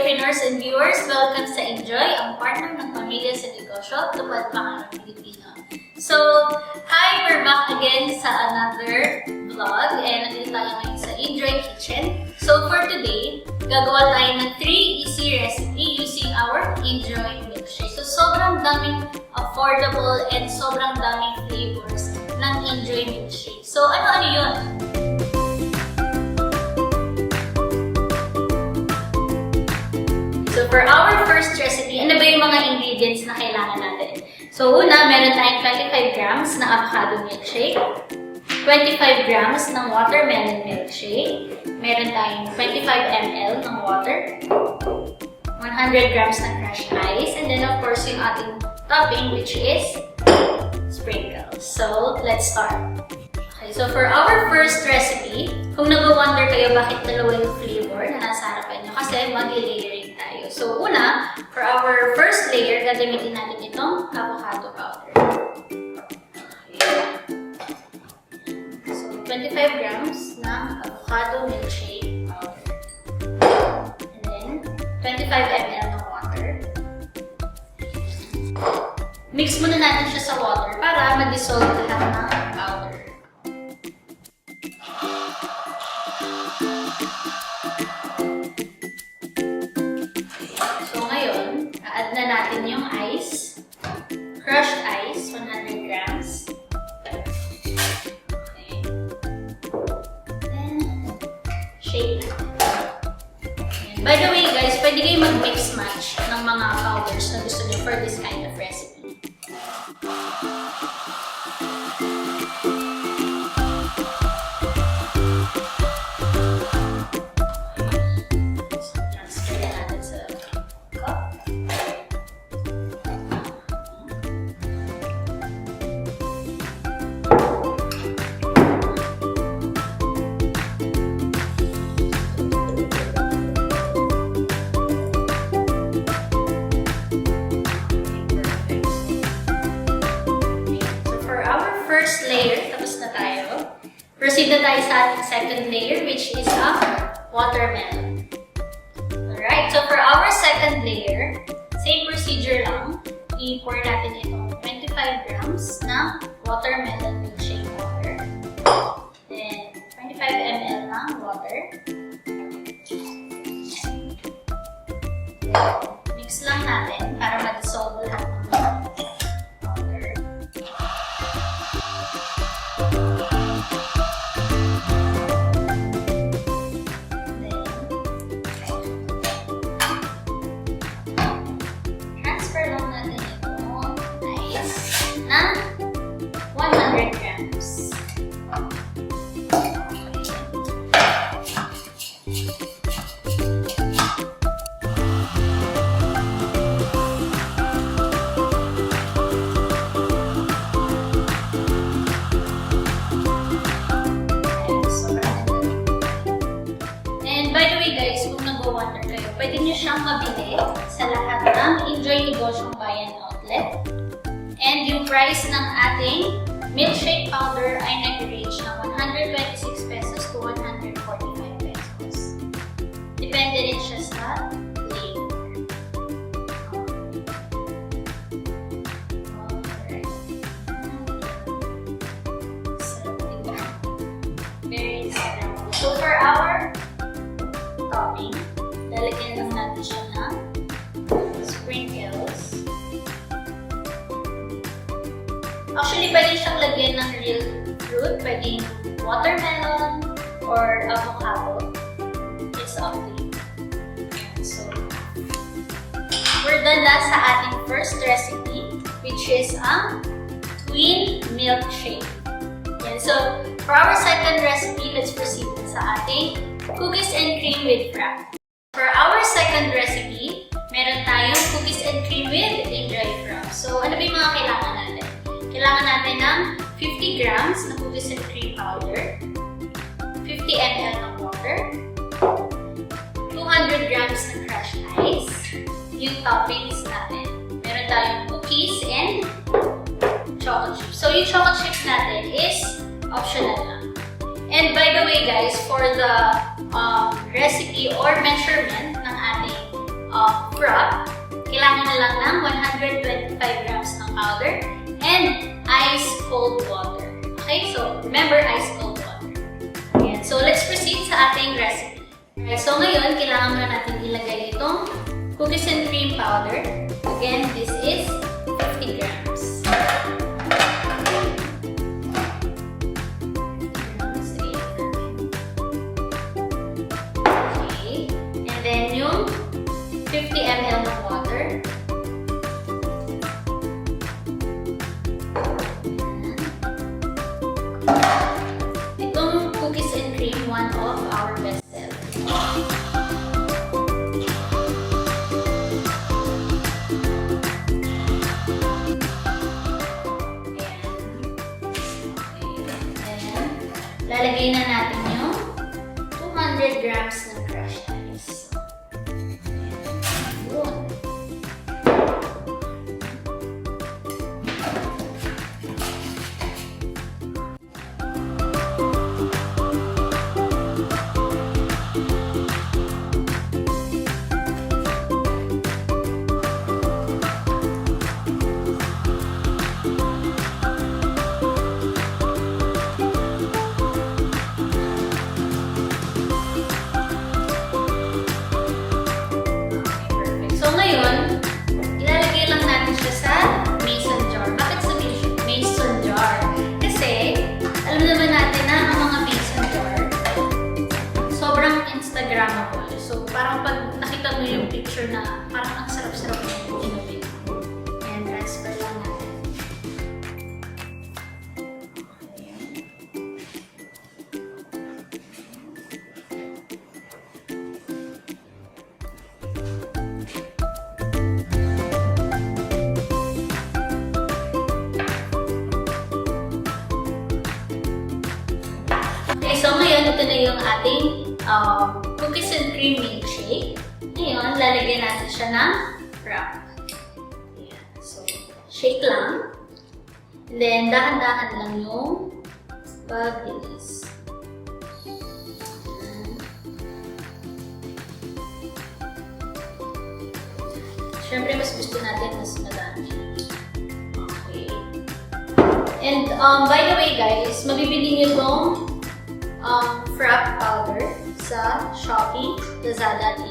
entrepreneurs and viewers! Welcome sa inJoy, ang partner ng pamilya sa negosyo, tupad pangarap Pilipino. So, hi! We're back again sa another vlog and nandito tayo ngayon sa inJoy Kitchen. So, for today, gagawa tayo ng 3 easy recipe using our inJoy milkshake. So, sobrang daming affordable and sobrang daming flavors ng inJoy milkshake. So, ano-ano yun? So, for our first recipe, ano ba yung mga ingredients na kailangan natin? So, una, meron tayong 25 grams na avocado milkshake, 25 grams ng watermelon milkshake, meron tayong 25 ml ng water, 100 grams ng crushed ice, and then of course yung ating topping which is sprinkles. So, let's start. Okay, so for our first recipe, kung nag-wonder kayo bakit dalawa yung flavor na nasa harapan nyo, kasi mag-layering tayo. So, una, for our first layer, gagamitin natin itong avocado powder. Okay. So, 25 grams ng avocado milkshake powder. And then, 25 ml ng water. Mix muna natin siya sa water para ma-dissolve lahat ng powder. So ngayon, add na natin yung ice. Crushed ice, 100 grams. Okay. Then, shake natin. By the way guys, pwede kayo mag-mix-match ng mga powders na gusto niyo for this kind of recipe. Layer, tapos na tayo. Proceed na tayo sa ating second layer, which is a watermelon. Alright, so for our second layer, same procedure lang. I-pour natin itong 25 grams na watermelon milkshake water. Then, 25 ml ng water. Mix lang natin para ma-dissolve lahat ng water. Na 100 grams. And by the way guys, kung nag-wonder kayo, pwede nyo siyang mabili sa lahat ng inJoy Negosyong Bayan outlet. And yung price ng ating milkshake powder ay nag-range ng 126 pesos to 145 pesos. Depende rin siya sa flavor. Alright. Very sarap. So for our topping, lalagyan lang natin siya ng sprinkles. Actually, pwede siyang lagyan ng real fruit, pwedeng watermelon or avocado. It's up to you. So, we're done na sa ating first recipe, which is a twin milkshake. Yan. So, for our second recipe, let's proceed sa ating cookies and cream with frap. For our second recipe, meron tayong cookies and cream with inJoy frap. So, ano ba yung mga kailangan natin? Kailangan natin ng 50 grams na cookies and cream powder, 50 ml ng water, 200 grams na crushed ice, yung toppings natin. Meron tayong cookies and chocolate chips. So, yung chocolate chips natin is optional lang. And by the way guys, for the recipe or measurement ng ating frap, kailangan na lang ng 125 grams ng powder and ice cold water. Okay, so remember ice cold water. Ayan. So let's proceed sa ating recipe. Alright, so ngayon, kailangan muna natin ilagay itong cookies and cream powder. Again, this is 50 grams. Okay, and then yung 50 ml ng water. Itong cookies and cream, one of our best sellers. Lalagay na natin yung 200 grams ng crushed ice. Ayan. So, parang pag nakita mo yung picture na parang ang sarap-sarap na inumin. Ayan, transfer lang natin. Okay, so ngayon ito na yung ating cookies and cream milkshake. Ngayon, lalagyan natin siya ng wrap. Ayan. So, shake lang. And then, dahan-dahan lang yung pag-release. Siyempre, mas gusto natin mas madami. Okay. And, by the way guys, mabibili nyo itong frap powder sa Shopee, Lazada at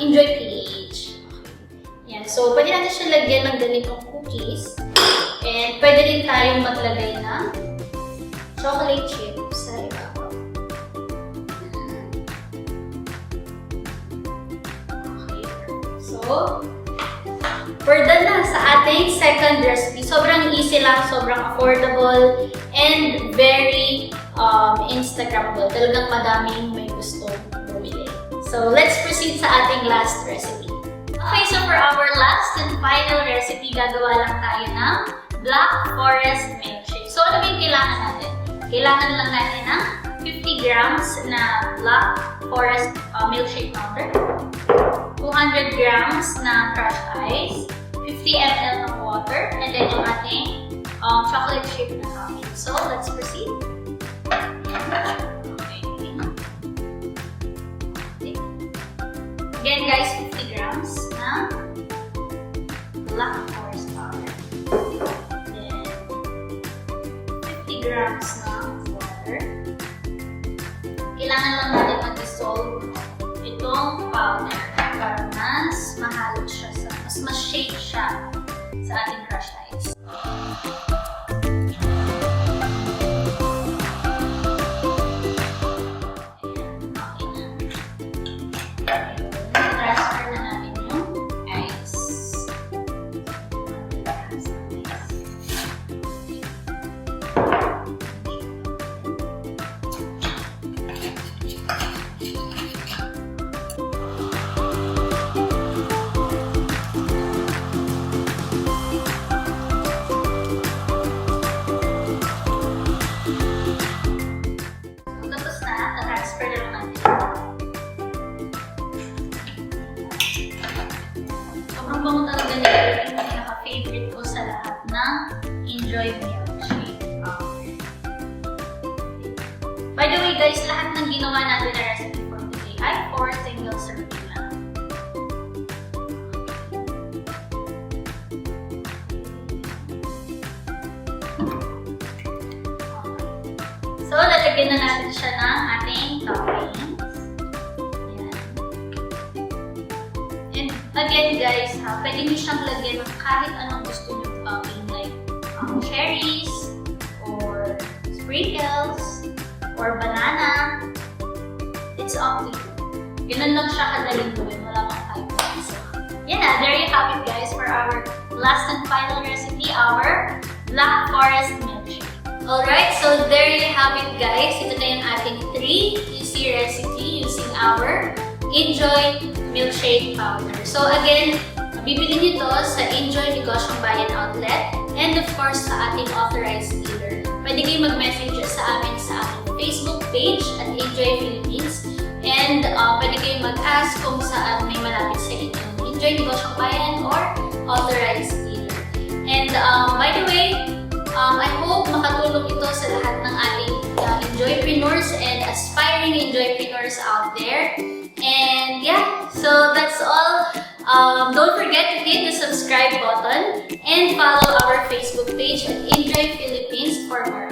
inJoy PH. Yan. So, pwede natin siya lagyan ng ganitong cookies. And pwede rin tayong maglagay ng chocolate chip sa ibabaw. Okay. So, we're done na sa ating second recipe. Sobrang easy lang, sobrang affordable, and very Instagrammable. Talagang madaming may gustong bumili. So, let's proceed sa ating last recipe. Okay, so for our last and final recipe, gagawa lang tayo ng Black Forest Milkshake. So, ano ba yung kailangan natin? Kailangan lang natin ng 50 grams na Black Forest Milkshake powder, 200 grams na crushed ice, 50 ml ng water, and then yung ating chocolate chip na topping. So, let's proceed. Again guys, 50 grams na Black Forest powder. Then, 50 grams na water. Kailangan lang natin mag-dissolve itong powder para mas mahalo siya, mas shake siya sa ating crushed ice. Sobrang bango talaga nila. Yung pinaka-favorite ko sa lahat ng inJoy Milkshake. By the way guys, lahat ng ginawa natin na recipe for today ay for single serving lang. lagyan na natin siya ng ating toppings. Ayan. And again guys, pwede nyo siyang lagyan ng kahit anong gusto nyo topping, like cherries, or sprinkles, or banana. It's up to you. Ganun lang siya kadaling gawin. Wala kang type. So, yeah, there you have it guys for our last and final recipe, our Black Forest milkshake. Alright, so there you have it guys. Ito na yung ating 3 easy recipe using our inJoy milkshake powder. So again, bibili nyo to sa inJoy Negosyong Bayan outlet and of course sa ating authorized dealer. Pwede kayo mag-message sa amin sa ating Facebook page at inJoy Philippines. And pwede kayo mag-ask kung saan may malapit sa inyo. inJoy Negosyong Bayan or authorized dealer. And by the way, I hope makatulong ito sa lahat ng ating inJoypreneurs and aspiring inJoypreneurs out there. And yeah, so that's all. Don't forget to hit the subscribe button and follow our Facebook page at inJoy Philippines for more